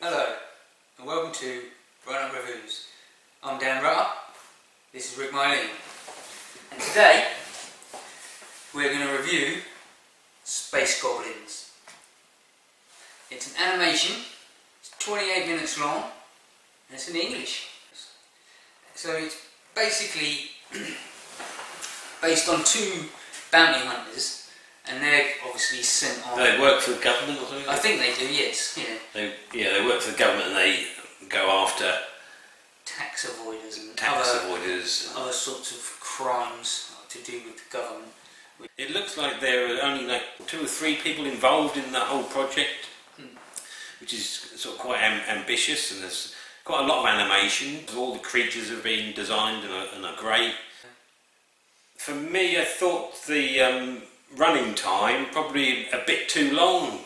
Hello, and welcome to rutnut-reviews. I'm Dan Rutter, this is Rick Miley, and today we're going to review Space Goblins. It's an animation, it's 28 minutes long, and it's in English. So it's basically based on two bounty hunters, and they're obviously sent on... Do they work for the government or something? I think they do, yes. Yeah. They work for the government and they go after Tax avoiders and other sorts of crimes to do with the government. It looks like there are only like 2 or 3 people involved in the whole project, which is sort of quite ambitious, and there's quite a lot of animation. All the creatures have been designed and are great. For me, I thought the running time probably a bit too long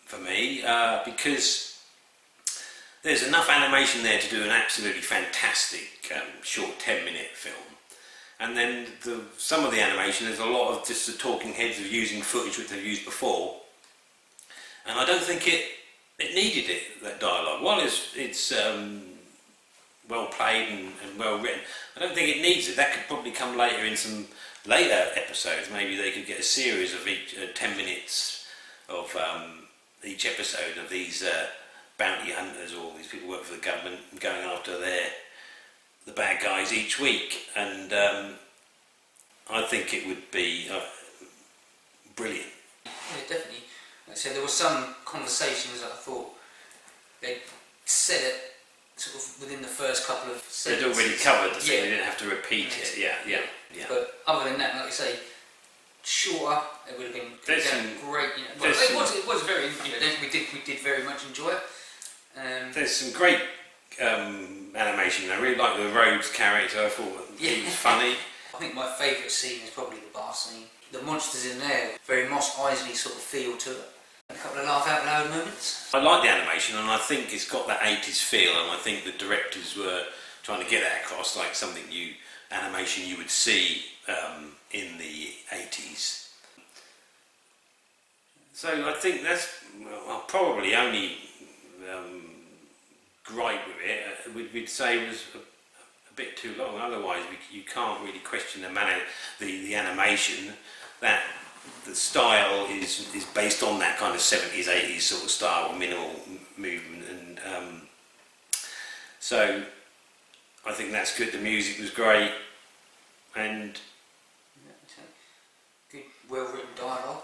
for me, because there's enough animation there to do an absolutely fantastic short 10-minute film. And then some of the animation, there's a lot of just the talking heads of using footage which they've used before, and I don't think it needed it, that dialogue. While it's well played and well written, I don't think it needs it. That could probably come later in some later episodes. Maybe they could get a series of each 10 minutes of each episode of these bounty hunters, or these people who work for the government, going after the bad guys each week. And I think it would be brilliant. Yeah, definitely. Like I said, there were some conversations that I thought they said it sort of within the first couple of sentences. They'd already covered the thing, they didn't have to repeat it. Yeah. But other than that, like I say, shorter, it would have been great. Well, it was very. We did very much enjoy it. There's some great animation. I really like the Rhodes character. I thought he was funny. I think my favourite scene is probably the bar scene. The monsters in there, very Mos Eisley sort of feel to it. A couple of laugh out loud moments. I like the animation, and I think it's got that 80s feel, and I think the directors were trying to get that across, like something animation you would see in the 80s. So I think that's probably only gripe with it. We'd say it was a bit too long. Otherwise, you can't really question the animation. That the style is based on that kind of 70s, 80s sort of style, minimal movement, and so I think that's good. The music was great, and good, well-written dialogue.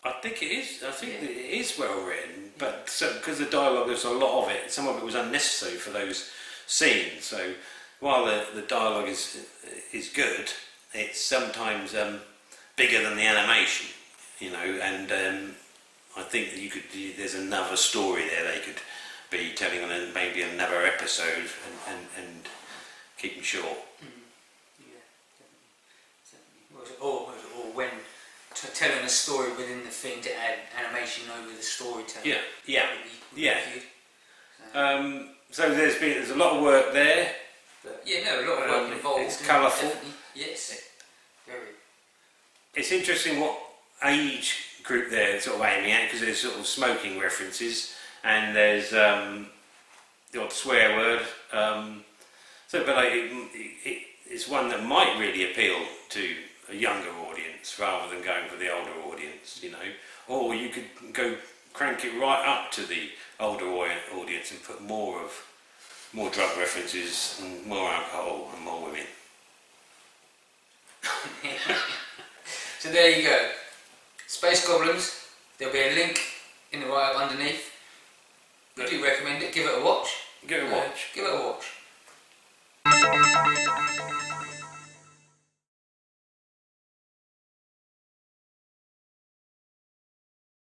I think it is. I think it is well written, but because the dialogue, there's a lot of it. Some of it was unnecessary for those scenes. So while the dialogue is good, it's sometimes bigger than the animation, and I think that there's another story there they could be telling on maybe another episode and keep them short. Yeah, definitely. Or when telling a story within the thing to add animation over the storytelling. Yeah. So there's a lot of work there. But, a lot of work involved. It's colourful. Yes, very. It's interesting what age group they're sort of aiming at, because there's sort of smoking references, and there's the odd swear word. It's one that might really appeal to a younger audience rather than going for the older audience, Or you could go crank it right up to the older audience and put more drug references and more alcohol and more women. So there you go. Space Goblins. There'll be a link in the write-up underneath. We do recommend it. Give it a watch. Give it a watch. Give it